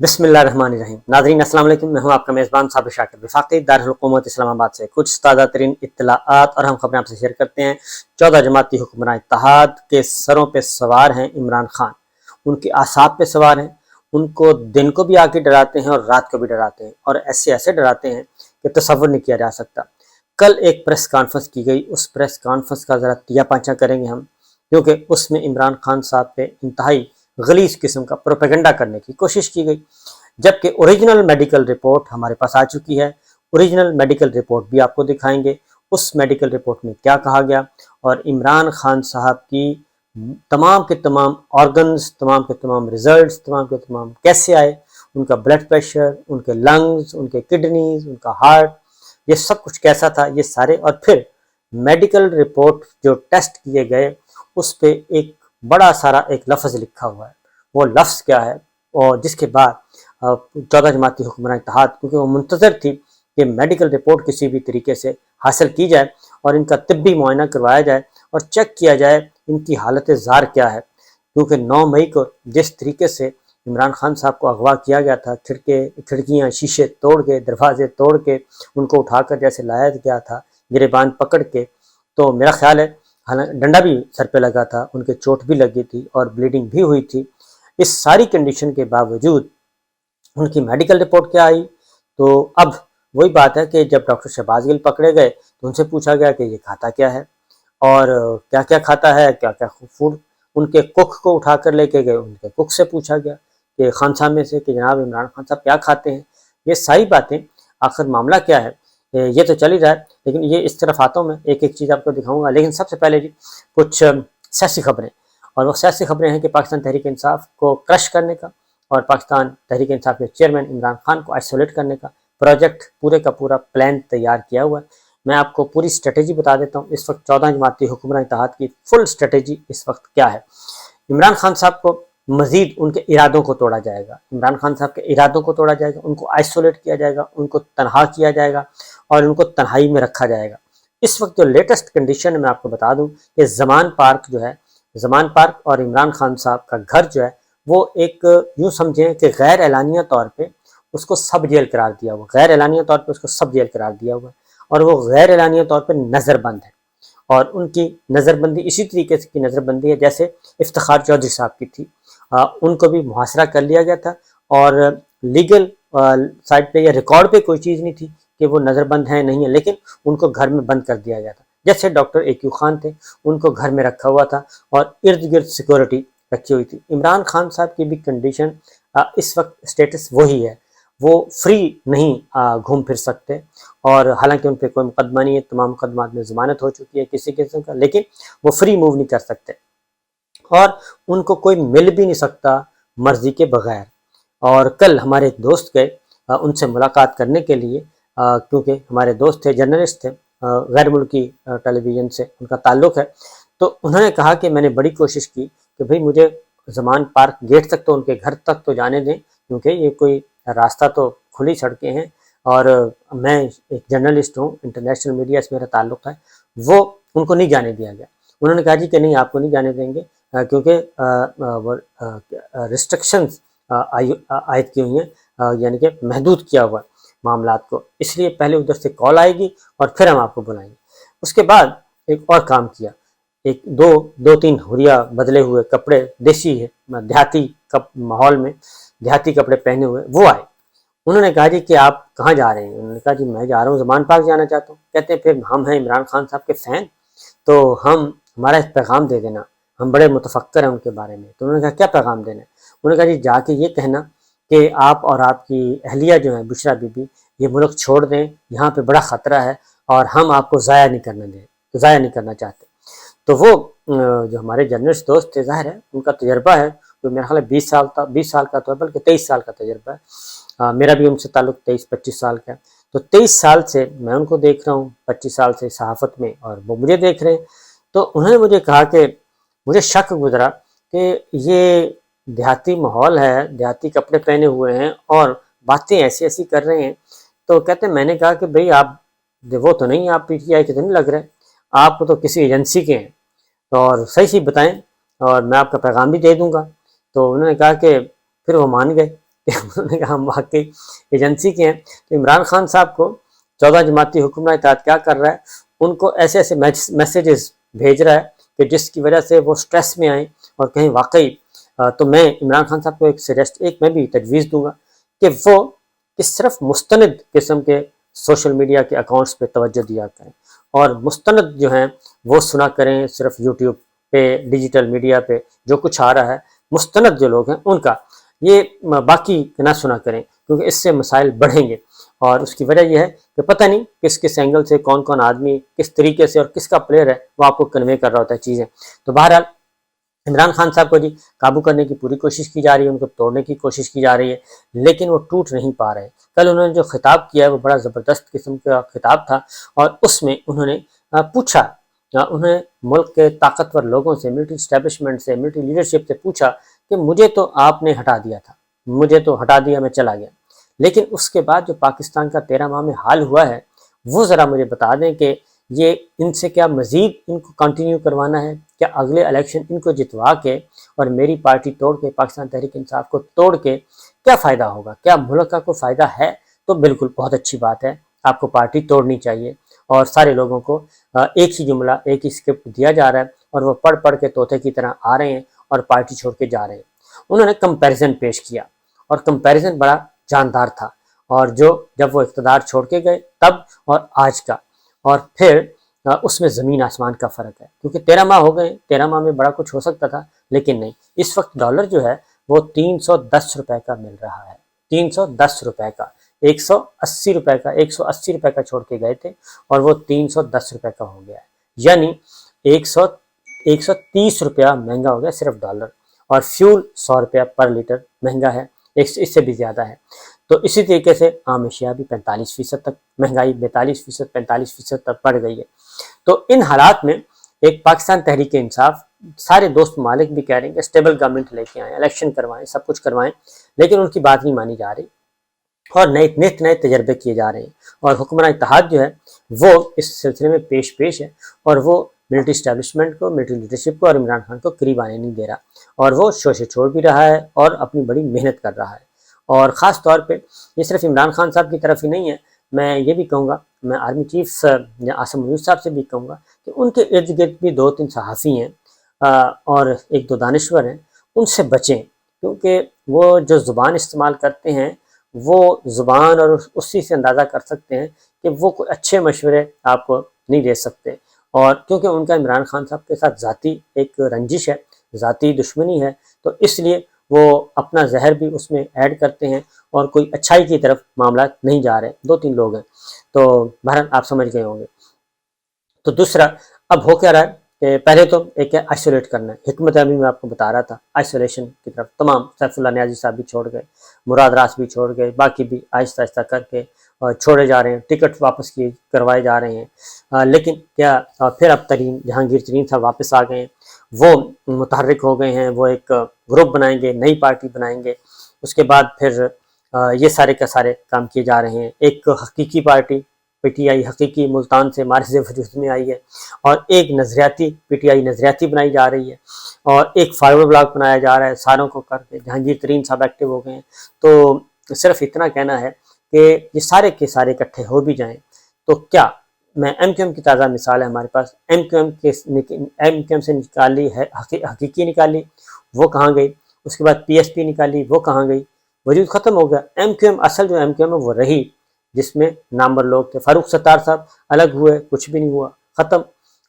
بسم اللہ الرحمن الرحیم۔ ناظرین السلام علیکم، میں ہوں آپ کا میزبان صابر شاکر، وفاقی دارالحکومت اسلام آباد سے کچھ تازہ ترین اطلاعات اور ہم خبریں آپ سے شیئر کرتے ہیں۔ 14 جماعتی حکمران اتحاد کے سروں پہ سوار ہیں عمران خان، ان کے اعصاب پہ سوار ہیں، ان کو دن کو بھی آ کے ڈراتے ہیں اور رات کو بھی ڈراتے ہیں، اور ایسے ڈراتے ہیں کہ تصور نہیں کیا جا سکتا۔ کل ایک پریس کانفرنس کی گئی، اس پریس کانفرنس کا ذرا تیا پانچا کریں گے ہم، کیونکہ اس میں عمران خان صاحب پہ انتہائی غلیظ قسم کا پروپیگنڈا کرنے کی کوشش کی گئی، جبکہ اوریجنل میڈیکل رپورٹ ہمارے پاس آ چکی ہے۔ اوریجنل میڈیکل رپورٹ بھی آپ کو دکھائیں گے، اس میڈیکل رپورٹ میں کیا کہا گیا، اور عمران خان صاحب کی تمام کے تمام آرگنز، تمام کے تمام ریزلٹس، تمام کے تمام کیسے آئے، ان کا بلڈ پریشر، ان کے لنگز، ان کے کڈنیز، ان کا ہارٹ، یہ سب کچھ کیسا تھا، یہ سارے، اور پھر میڈیکل رپورٹ جو ٹیسٹ کیے گئے اس پہ ایک بڑا سارا ایک لفظ لکھا ہوا ہے۔ وہ لفظ کیا ہے، اور جس کے بعد 14 جماعتی حکمران اتحاد، کیونکہ وہ منتظر تھی کہ میڈیکل رپورٹ کسی بھی طریقے سے حاصل کی جائے اور ان کا طبی معائنہ کروایا جائے اور چیک کیا جائے ان کی حالت زار کیا ہے، کیونکہ 9 مئی کو جس طریقے سے عمران خان صاحب کو اغوا کیا گیا تھا، کھڑکیاں شیشے توڑ کے، دروازے توڑ کے ان کو اٹھا کر جیسے لایا گیا تھا گریبان پکڑ کے، تو میرا خیال ہے ڈنڈا بھی سر پہ لگا تھا، ان کے چوٹ بھی لگی تھی اور بلیڈنگ بھی ہوئی تھی۔ اس ساری کنڈیشن کے باوجود ان کی میڈیکل رپورٹ کیا آئی، تو اب وہی بات ہے کہ جب ڈاکٹر شہباز گل پکڑے گئے تو ان سے پوچھا گیا کہ یہ کھاتا کیا ہے اور کیا کیا کھاتا ہے، کیا کیا فوڈ، ان کے کک کو اٹھا کر لے کے گئے، ان کے کک سے پوچھا گیا کہ خانسا میں سے کہ جناب عمران خان صاحب کیا کھاتے ہیں۔ یہ ساری باتیں، آخر معاملہ کیا ہے، یہ تو چل ہی رہا ہے، لیکن یہ اس طرف آتا ہوں میں ایک ایک چیز آپ کو دکھاؤں گا، لیکن سب سے پہلے جی کچھ سیاسی خبریں، اور وہ سیاسی خبریں ہیں کہ پاکستان تحریک انصاف کو کرش کرنے کا اور پاکستان تحریک انصاف کے چیئرمین عمران خان کو آئسولیٹ کرنے کا پروجیکٹ پورے کا پورا پلان تیار کیا ہوا ہے۔ میں آپ کو پوری اسٹریٹجی بتا دیتا ہوں، اس وقت 14 جماعتی حکمران اتحاد کی فل اسٹریٹجی اس وقت کیا ہے۔ عمران خان صاحب کو مزید ان کے ارادوں کو توڑا جائے گا، عمران خان صاحب کے ارادوں کو توڑا جائے گا، ان کو آئسولیٹ کیا جائے گا، ان کو تنہا کیا جائے گا اور ان کو تنہائی میں رکھا جائے گا۔ اس وقت جو لیٹسٹ کنڈیشن ہے میں آپ کو بتا دوں کہ زمان پارک جو ہے، زمان پارک اور عمران خان صاحب کا گھر جو ہے وہ ایک یوں سمجھیں کہ غیر اعلانیہ طور پہ اس کو سب جیل قرار دیا ہوا، غیر اعلانیہ طور پہ اس کو سب جیل قرار دیا ہوا ہے، اور وہ غیر اعلانیہ طور پہ نظر بند ہے، اور ان کی نظر بندی اسی طریقے کی نظر بندی ہے جیسے افتخار چودھری صاحب کی تھی، ان کو بھی محاصرہ کر لیا گیا تھا، اور لیگل سائٹ پہ یا ریکارڈ پہ کوئی چیز نہیں تھی کہ وہ نظر بند ہیں نہیں ہے، لیکن ان کو گھر میں بند کر دیا گیا تھا، جیسے ڈاکٹر AQ خان تھے ان کو گھر میں رکھا ہوا تھا اور ارد گرد سیکورٹی رکھی ہوئی تھی۔ عمران خان صاحب کی بھی کنڈیشن اس وقت سٹیٹس وہی ہے، وہ فری نہیں گھوم پھر سکتے، اور حالانکہ ان پہ کوئی مقدمہ نہیں ہے، تمام مقدمات میں ضمانت ہو چکی ہے کسی قسم کا، لیکن وہ فری موو نہیں کر سکتے، اور ان کو کوئی مل بھی نہیں سکتا مرضی کے بغیر۔ اور کل ہمارے ایک دوست گئے ان سے ملاقات کرنے کے لیے، کیونکہ ہمارے دوست تھے، جرنلسٹ تھے، غیر ملکی ٹیلی ویژن سے ان کا تعلق ہے، تو انہوں نے کہا کہ میں نے بڑی کوشش کی کہ بھئی مجھے زمان پارک گیٹ تک تو ان کے گھر تک تو جانے دیں، کیونکہ یہ کوئی راستہ تو کھلی سڑکیں ہیں، اور میں ایک جرنلسٹ ہوں، انٹرنیشنل میڈیا سے میرا تعلق ہے، وہ ان کو نہیں جانے دیا گیا۔ انہوں نے کہا جی کہ نہیں آپ کو نہیں جانے دیں گے، کیونکہ ریسٹرکشنز عائد کی ہوئی ہیں، یعنی کہ محدود کیا ہوا معاملات کو، اس لیے پہلے ادھر سے کال آئے گی اور پھر ہم آپ کو بلائیں گے۔ اس کے بعد ایک اور کام کیا، ایک دو تین ہوریا بدلے ہوئے کپڑے، دیسی ہے دیہاتی ماحول میں دیہاتی کپڑے پہنے ہوئے وہ آئے۔ انہوں نے کہا جی کہ آپ کہاں جا رہے ہیں؟ انہوں نے کہا جی میں جا رہا ہوں زمان پارک جانا چاہتا ہوں۔ کہتے ہیں پھر ہم ہیں عمران خان صاحب کے فین، تو ہمارا ایک پیغام دے دینا، ہم بڑے متفکر ہیں ان کے بارے میں۔ تو انہوں نے کہا کیا پیغام دینا ہے؟ انہوں نے کہا جی جا کے یہ کہنا کہ آپ اور آپ کی اہلیہ جو ہیں بشرا بی بی یہ ملک چھوڑ دیں، یہاں پہ بڑا خطرہ ہے اور ہم آپ کو ضائع نہیں کرنا چاہتے۔ تو وہ جو ہمارے جرنلسٹ دوست تھے، ظاہر ہے ان کا تجربہ ہے، تو میرا خیال ہے 20 سال کا تو ہے، بلکہ 23 سال کا تجربہ ہے، میرا بھی ان سے تعلق 23-25 سال کا ہے، تو 23 سال سے میں ان کو دیکھ رہا ہوں، 25 سال سے صحافت میں، اور وہ مجھے دیکھ رہے ہیں۔ تو انہوں نے مجھے کہا کہ مجھے شک گزرا کہ یہ دیہاتی ماحول ہے، دیہاتی کپڑے پہنے ہوئے ہیں اور باتیں ایسی کر رہے ہیں، تو کہتے ہیں میں نے کہا کہ بھئی آپ وہ تو نہیں، آپ PTI کے تو نہیں لگ رہے، آپ تو کسی ایجنسی کے ہیں، اور صحیح بتائیں اور میں آپ کا پیغام بھی دے دوں گا۔ تو انہوں نے کہا کہ پھر وہ مان گئے کہ انہوں نے کہا ہم واقعی ایجنسی کے ہیں. تو عمران خان صاحب کو 14 جماعتی حکمراں اتحاد کیا کر رہا ہے، ان کو ایسے ایسے میسیجز بھیج رہا ہے کہ جس کی وجہ سے وہ سٹریس میں آئیں اور کہیں واقعی تو میں عمران خان صاحب کو ایک میں بھی تجویز دوں گا کہ وہ صرف مستند قسم کے سوشل میڈیا کے اکاؤنٹس پہ توجہ دیا کریں اور مستند جو ہیں وہ سنا کریں، صرف یوٹیوب پہ ڈیجیٹل میڈیا پہ جو کچھ آ رہا ہے، مستند جو لوگ ہیں ان کا یہ باقی نہ سنا کریں، کیونکہ اس سے مسائل بڑھیں گے. اور اس کی وجہ یہ ہے کہ پتہ نہیں کس اینگل سے کون کون آدمی کس طریقے سے اور کس کا پلیئر ہے وہ آپ کو کنوے کر رہا ہوتا ہے چیزیں. تو بہرحال عمران خان صاحب کو قابو کرنے کی پوری کوشش کی جا رہی ہے، ان کو توڑنے کی کوشش کی جا رہی ہے، لیکن وہ ٹوٹ نہیں پا رہے. کل انہوں نے جو خطاب کیا ہے وہ بڑا زبردست قسم کا خطاب تھا، اور اس میں انہوں نے پوچھا، انہیں ملک کے طاقتور لوگوں سے، ملٹری اسٹیبلشمنٹ سے، ملٹری لیڈرشپ سے پوچھا کہ مجھے تو آپ نے ہٹا دیا تھا، مجھے تو ہٹا دیا، میں چلا گیا، لیکن اس کے بعد جو پاکستان کا 13 ماہ میں حال ہوا ہے وہ ذرا مجھے بتا دیں کہ یہ ان سے کیا مزید ان کو کنٹینیو کروانا ہے، کیا اگلے الیکشن ان کو جتوا کے اور میری پارٹی توڑ کے، پاکستان تحریک انصاف کو توڑ کے کیا فائدہ ہوگا، کیا ملک کا کوئی فائدہ ہے؟ تو بالکل بہت اچھی بات ہے، آپ کو پارٹی توڑنی چاہیے. اور سارے لوگوں کو ایک ہی جملہ، ایک ہی اسکرپٹ دیا جا رہا ہے اور وہ پڑھ کے طوطے کی طرح آ رہے ہیں اور پارٹی چھوڑ کے جا رہے ہیں. انہوں نے کمپیریزن پیش کیا اور کمپیریزن بڑا جاندار تھا، اور جب وہ اقتدار چھوڑ کے گئے تب اور آج کا، اور پھر اس میں زمین آسمان کا فرق ہے، کیونکہ 13 ماہ ہو گئے، 13 ماہ میں بڑا کچھ ہو سکتا تھا لیکن نہیں. اس وقت ڈالر جو ہے وہ 310 روپے کا مل رہا ہے، 310 روپے کا، 180 روپے کا، 180 روپے کا چھوڑ کے گئے تھے اور وہ 310 روپے کا ہو گیا ہے، یعنی 130 روپیہ مہنگا ہو گیا صرف ڈالر. اور فیول 100 روپیہ پر لیٹر مہنگا ہے، اس سے بھی زیادہ ہے. تو اسی طریقے سے عام اشیاء بھی 45% تک مہنگائی، 42%، 45% تک بڑھ گئی ہے. تو ان حالات میں ایک پاکستان تحریک انصاف، سارے دوست ممالک بھی کہہ رہے ہیں کہ اسٹیبل گورنمنٹ لے کے آئیں، الیکشن کروائیں، سب کچھ کروائیں، لیکن ان کی بات نہیں مانی جا رہی اور نئے تجربے کیے جا رہے ہیں. اور حکمراں اتحاد جو ہے وہ اس سلسلے میں پیش ہے، اور وہ ملٹری اسٹیبلشمنٹ کو، ملٹری لیڈرشپ کو اور عمران خان کو قریب آنے نہیں دے رہا، اور وہ شوشے چھوڑ بھی رہا ہے اور اپنی بڑی محنت کر رہا ہے. اور خاص طور پہ یہ صرف عمران خان صاحب کی طرف ہی نہیں ہے، میں یہ بھی کہوں گا، میں آرمی چیف عاصم منیر صاحب سے بھی کہوں گا کہ ان کے ارد گرد بھی 2-3 صحافی ہیں اور 1-2 دانشور ہیں، ان سے بچیں، کیونکہ وہ جو زبان استعمال کرتے ہیں وہ زبان اور اسی سے اندازہ کر سکتے ہیں کہ وہ کوئی اچھے مشورے آپ کو نہیں دے سکتے. اور کیونکہ ان کا عمران خان صاحب کے ساتھ ذاتی ایک رنجش ہے، ذاتی دشمنی ہے، تو اس لیے وہ اپنا زہر بھی اس میں ایڈ کرتے ہیں اور کوئی اچھائی کی طرف معاملات نہیں جا رہے. 2-3 لوگ ہیں، تو بہرحال آپ سمجھ گئے ہوں گے. تو دوسرا اب ہو کیا رہا ہے کہ پہلے تو ایک ہے آئسولیٹ کرنا ہے، حکمت عملی میں آپ کو بتا رہا تھا، آئسولیشن کی طرف تمام، سیف اللہ نیازی صاحب بھی چھوڑ گئے، مراد راس بھی چھوڑ گئے، باقی بھی آہستہ آہستہ کر کے چھوڑے جا رہے ہیں، ٹکٹ واپس کروائے جا رہے ہیں. لیکن کیا پھر اب جہانگیر ترین صاحب واپس آ گئے ہیں، وہ متحرک ہو گئے ہیں، وہ ایک گروپ بنائیں گے، نئی پارٹی بنائیں گے. اس کے بعد پھر یہ سارے کے سارے کام کیے جا رہے ہیں. ایک حقیقی پارٹی پی ٹی آئی حقیقی ملتان سے مارز وجود میں آئی ہے، اور ایک نظریاتی پی ٹی آئی نظریاتی بنائی جا رہی ہے، اور ایک فارورڈ بلاک بنایا جا رہا ہے ساروں کو کر کے. جہانگیر ترین صاحب ایکٹیو ہو گئے ہیں. تو صرف اتنا کہنا ہے کہ یہ سارے کے سارے اکٹھے ہو بھی جائیں تو کیا، میں ایم کیو ایم کی تازہ مثال ہے ہمارے پاس، ایم کیو ایم سے نکالی ہے، حقیقی نکالی، وہ کہاں گئی؟ اس کے بعد پی ایس پی نکالی، وہ کہاں گئی؟ وجود ختم ہو گیا. ایم کیو ایم اصل جو ایم کیو ایم ہے وہ رہی، جس میں نامور لوگ تھے. فاروق ستار صاحب الگ ہوئے، کچھ بھی نہیں ہوا، ختم.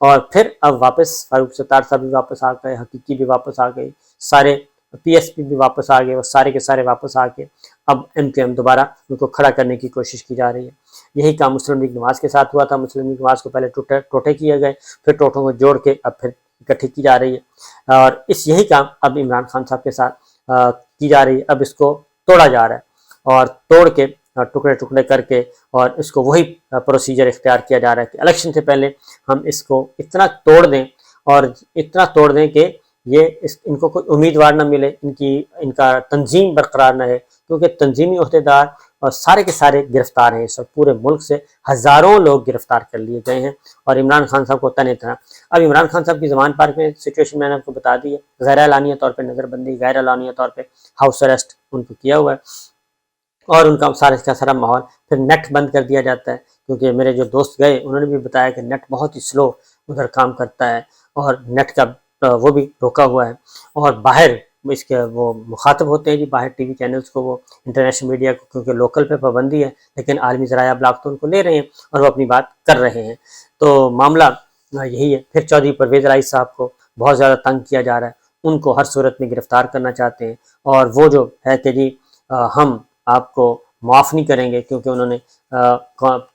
اور پھر اب واپس فاروق ستار صاحب بھی واپس آ گئے، حقیقی بھی واپس آ گئی، سارے پی ایس پی بھی واپس آ گئے، وہ سارے کے سارے واپس آ کے اب ایم کیو ایم دوبارہ ان کو کھڑا کرنے کی کوشش کی جا رہی ہے. یہی کام مسلم لیگ نواز کے ساتھ ہوا تھا. مسلم لیگ نواز کو پہلے ٹوٹے کیے گئے، پھر ٹوٹوں کو جوڑ کے اب پھر اکٹھی کی جا رہی ہے، اور یہی کام اب عمران خان صاحب کے ساتھ کی جا رہی ہے. اب اس کو توڑا جا رہا ہے، اور توڑ کے ٹکڑے ٹکڑے کر کے، اور اس کو وہی پروسیجر اختیار کیا جا رہا ہے کہ الیکشن سے پہلے ہم اس کو اتنا توڑ دیں، اور اتنا توڑ دیں کہ ان کو کوئی امیدوار نہ ملے، ان کا تنظیم برقرار نہ ہے، کیونکہ تنظیمی عہدیدار اور سارے کے سارے گرفتار ہیں اس وقت، پورے ملک سے ہزاروں لوگ گرفتار کر لیے گئے ہیں اور عمران خان صاحب کو تنہ تنہا۔ اب عمران خان صاحب کی زمان پارک میں سچویشن میں نے آپ کو بتا دی ہے، غیر اعلانیہ طور پہ نظر بندی، غیر اعلانیہ طور پہ ہاؤس اریسٹ ان کو کیا ہوا ہے، اور ان کا سارا ماحول پھر نیٹ بند کر دیا جاتا ہے، کیونکہ میرے جو دوست گئے انہوں نے بھی بتایا کہ نیٹ بہت ہی سلو ادھر کام کرتا ہے اور نیٹ کا وہ بھی روکا ہوا ہے، اور باہر اس کے وہ مخاطب ہوتے ہیں جی باہر ٹی وی چینلز کو، وہ انٹرنیشنل میڈیا کو، کیونکہ لوکل پہ پابندی ہے لیکن عالمی ذرائع ابلاغ تو ان کو لے رہے ہیں اور وہ اپنی بات کر رہے ہیں۔ تو معاملہ یہی ہے۔ پھر چودھری پرویز الہی صاحب کو بہت زیادہ تنگ کیا جا رہا ہے، ان کو ہر صورت میں گرفتار کرنا چاہتے ہیں، اور وہ جو ہے کہ جی ہم آپ کو معاف نہیں کریں گے، کیونکہ انہوں نے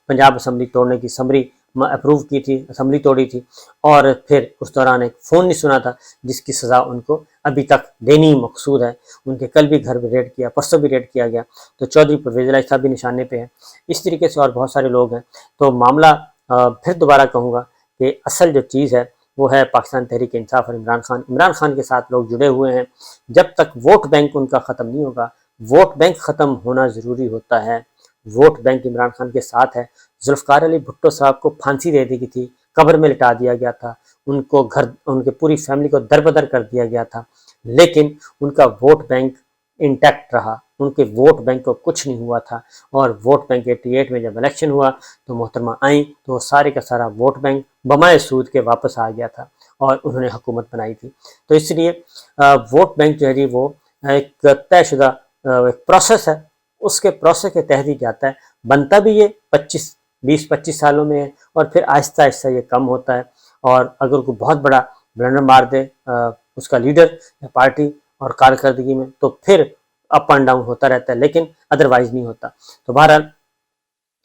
پنجاب اسمبلی توڑنے کی سمری اپروو کی تھی، اسمبلی توڑی تھی، اور پھر اس دوران ایک فون نہیں سنا تھا جس کی سزا ان کو ابھی تک دینی مقصود ہے۔ ان کے کل بھی گھر بھی ریڈ کیا، پرسوں بھی ریڈ کیا گیا، تو چودھری پرویز الہی صاحب بھی نشانے پہ ہیں، اس طریقے سے اور بہت سارے لوگ ہیں۔ تو معاملہ پھر دوبارہ کہوں گا کہ اصل جو چیز ہے وہ ہے پاکستان تحریک انصاف اور عمران خان کے ساتھ لوگ جڑے ہوئے ہیں۔ جب تک ووٹ بینک ان کا ختم نہیں ہوگا، ووٹ بینک ختم ہونا ضروری ہوتا ہے، ووٹ بینک عمران خان کے ساتھ ہے۔ ذوالفقار علی بھٹو صاحب کو پھانسی دے دی گئی تھی، قبر میں لٹا دیا گیا تھا، ان کو ان کے پوری فیملی کو دربدر کر دیا گیا تھا، لیکن ان کا ووٹ بینک انٹیکٹ رہا، ان کے ووٹ بینک کو کچھ نہیں ہوا تھا، اور ووٹ بینک 88 میں جب الیکشن ہوا تو محترمہ آئیں تو وہ سارے کا سارا ووٹ بینک بمائے سود کے واپس آ گیا تھا اور انہوں نے حکومت بنائی تھی۔ تو اس لیے ووٹ بینک جو ہے جی وہ ایک طے شدہ ایک پروسیس ہے، اس کے پروسیس کے تحت ہی جاتا ہے، بنتا بھی یہ 20-25 سالوں میں ہے، اور پھر آہستہ آہستہ یہ کم ہوتا ہے، اور اگر کوئی بہت بڑا بلنڈر مار دے اس کا لیڈر یا پارٹی اور کارکردگی میں تو پھر اپ اینڈ ڈاؤن ہوتا رہتا ہے، لیکن ادروائز نہیں ہوتا۔ تو بہرحال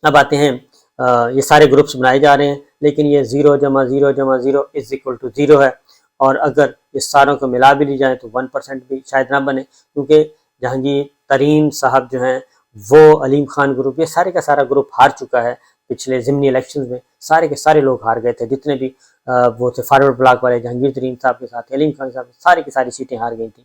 اب آتے ہیں یہ سارے گروپس بنائے جا رہے ہیں، لیکن یہ 0+0+0=0 ہے، اور اگر اس ساروں کو ملا بھی لی جائیں تو 1% بھی شاید نہ بنے، کیونکہ جہانگیر ترین صاحب جو ہیں وہ علیم خان گروپ، یہ سارے کا سارا گروپ ہار چکا ہے پچھلے ضمنی الیکشنز میں، سارے کے سارے لوگ ہار گئے تھے، جتنے بھی وہ تھے فارورڈ بلاک والے جہانگیر ترین صاحب کے ساتھ علیم خان صاحب، ساری کی ساری سیٹیں ہار گئی تھیں۔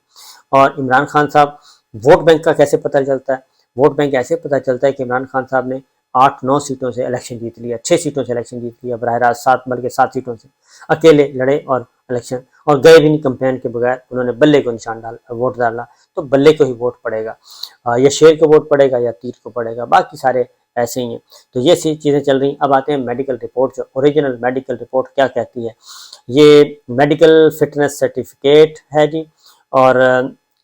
اور عمران خان صاحب، ووٹ بینک کا کیسے پتہ چلتا ہے؟ ووٹ بینک ایسے پتہ چلتا ہے کہ عمران خان صاحب نے 8-9 سیٹوں سے الیکشن جیت لیا، 6 سیٹوں سے الیکشن جیت لیا، براہ راست 7 سیٹوں سے اکیلے لڑے اور الیکشن، اور گئے بھی نہیں کمپین کے بغیر، انہوں نے بلے کو نشان ڈالا، ووٹ ڈالا، تو بلے کو ہی ووٹ پڑے گا، یا شیر کو ووٹ پڑے گا یا تیر کو پڑے گا، باقی سارے ایسے ہی ہیں۔ تو یہ سی چیزیں چل رہی ہیں۔ اب آتے ہیں میڈیکل رپورٹ، جو اوریجنل میڈیکل رپورٹ کیا کہتی ہے۔ یہ میڈیکل فٹنس سرٹیفکیٹ ہے جی، اور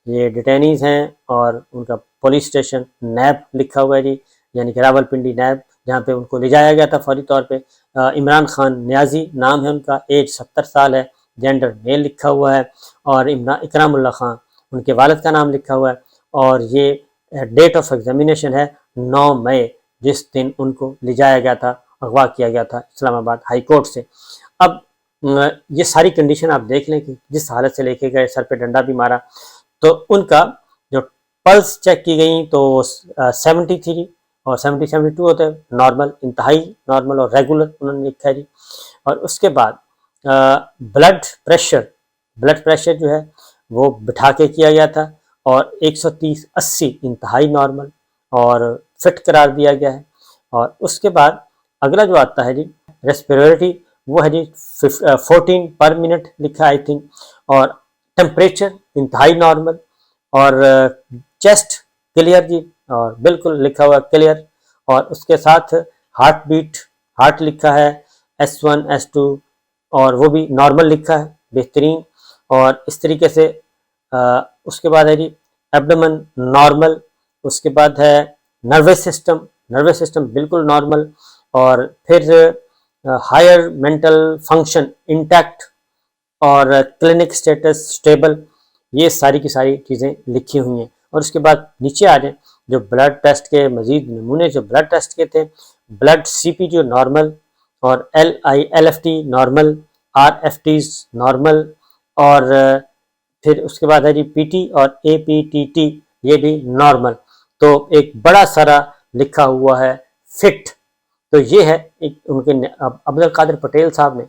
یہ ڈیٹینیز ہیں، اور ان کا پولیس اسٹیشن نیب لکھا ہوا ہے جی، یعنی کہ راول پنڈی نیب، جہاں پہ ان کو لے جایا گیا تھا فوری طور پہ۔ عمران خان نیازی نام ہے ان کا، ایج 70 سال ہے، جینڈر میل لکھا ہوا ہے، اور اکرام اللہ خان ان کے والد کا نام لکھا ہوا ہے، اور یہ ڈیٹ آف ایگزامینیشن ہے 9 مئی، جس دن ان کو لے جایا گیا تھا، اغوا کیا گیا تھا اسلام آباد ہائی کورٹ سے۔ اب یہ ساری کنڈیشن آپ دیکھ لیں کہ جس حالت سے لے کے گئے، سر پہ ڈنڈا بھی مارا، تو ان کا جو پلس چیک کی گئی تو 73 اور 72 ہوتے ہیں، نارمل، انتہائی نارمل اور ریگولر انہوں نے لکھا ہے جی۔ اور اس کے بعد بلڈ پریشر جو ہے وہ بٹھا کے کیا گیا تھا، اور 130/80 انتہائی نارمل اور فٹ قرار دیا گیا ہے۔ اور اس کے بعد اگلا جو آتا ہے جی ریسپیریٹری، وہ ہے جی 14 پر منٹ لکھا آئی تھنک، اور ٹمپریچر انتہائی نارمل، اور چیسٹ کلیئر جی، اور بالکل لکھا ہوا کلیئر، اور اس کے ساتھ ہارٹ بیٹ، ہارٹ لکھا ہے S1 S2، اور وہ بھی نارمل لکھا ہے، بہترین۔ اور اس طریقے سے اس کے بعد ہے جی ایبڈمن نارمل، اس کے بعد ہے نروس سسٹم بالکل نارمل، اور پھر ہائر مینٹل فنکشن انٹیکٹ، اور کلینک سٹیٹس سٹیبل، یہ ساری کی ساری چیزیں لکھی ہوئی ہیں۔ اور اس کے بعد نیچے آ جائیں، جو بلڈ ٹیسٹ کے مزید نمونے جو بلڈ ٹیسٹ کے تھے، بلڈ CP جو نارمل، اور LFT نارمل، RFTs نارمل، اور پھر اس کے بعد ہے جی PT اور APTT یہ بھی نارمل۔ تو ایک بڑا سارا لکھا ہوا ہے فٹ۔ تو یہ ہے ان کے عبدالقادر پٹیل صاحب نے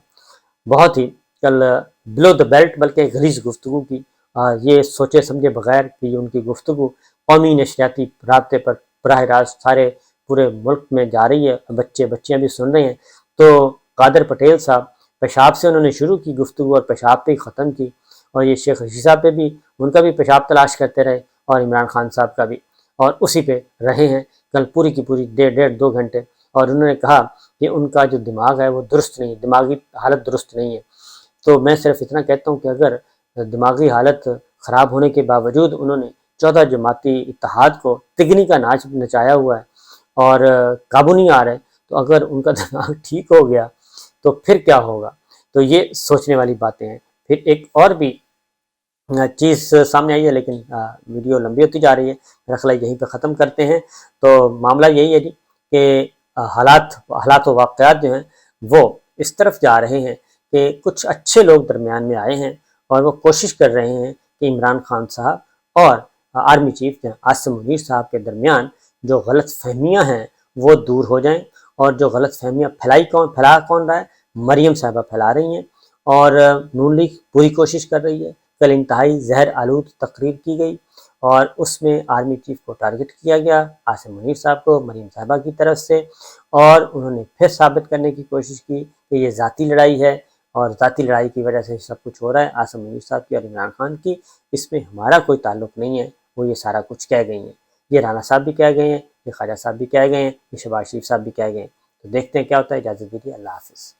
بہت ہی کل بلو دا بیلٹ بلکہ غلیظ گفتگو کی، یہ سوچے سمجھے بغیر کہ ان کی گفتگو قومی نشریاتی رابطے پر براہ راست سارے پورے ملک میں جا رہی ہے، بچے بچیاں بھی سن رہے ہیں۔ تو قادر پٹیل صاحب پیشاب سے انہوں نے شروع کی گفتگو اور پیشاب پہ ہی ختم کی، اور یہ شیخ رشید صاحب پہ بھی ان کا بھی پیشاب تلاش کرتے رہے، اور عمران خان صاحب کا بھی، اور اسی پہ رہے ہیں کل پوری کی پوری 1.5-2 گھنٹے۔ اور انہوں نے کہا کہ ان کا جو دماغ ہے وہ درست نہیں ہے، دماغی حالت درست نہیں ہے۔ تو میں صرف اتنا کہتا ہوں کہ اگر دماغی حالت خراب ہونے کے باوجود انہوں نے 14 جماعتی اتحاد کو تگنی کا ناچ نچایا ہوا ہے اور قابو نہیں آ رہے، تو اگر ان کا دماغ ٹھیک ہو گیا تو پھر کیا ہوگا؟ تو یہ سوچنے والی باتیں ہیں۔ پھر ایک اور بھی چیز سامنے آئی ہے، لیکن ویڈیو لمبی ہوتی جا رہی ہے، میرا خیال ہے یہیں پہ ختم کرتے ہیں۔ تو معاملہ یہی ہے جی کہ حالات و واقعات جو ہیں وہ اس طرف جا رہے ہیں کہ کچھ اچھے لوگ درمیان میں آئے ہیں اور وہ کوشش کر رہے ہیں کہ عمران خان صاحب اور آرمی چیف عاصم منیر صاحب کے درمیان جو غلط فہمیاں ہیں وہ دور ہو جائیں، اور جو غلط فہمیاں پھیلا کون رہا ہے؟ مریم صاحبہ پھیلا رہی ہیں، اور نون لیگ پوری کوشش کر رہی ہے۔ کل انتہائی زہر آلود تقریر کی گئی اور اس میں آرمی چیف کو ٹارگٹ کیا گیا، عاصم منیر صاحب کو مریم صاحبہ کی طرف سے، اور انہوں نے پھر ثابت کرنے کی کوشش کی کہ یہ ذاتی لڑائی ہے اور ذاتی لڑائی کی وجہ سے سب کچھ ہو رہا ہے، عاصم منیر صاحب کی اور عمران خان کی، اس میں ہمارا کوئی تعلق نہیں ہے، وہ یہ سارا کچھ کہہ گئی ہیں۔ یہ رانا صاحب بھی کہہ گئے ہیں، یہ خواجہ صاحب بھی کہہ گئے ہیں، یہ شہباز شریف صاحب بھی کہہ گئے ہیں۔ تو دیکھتے ہیں کیا ہوتا ہے۔ اجازت دیجیے، اللہ حافظ۔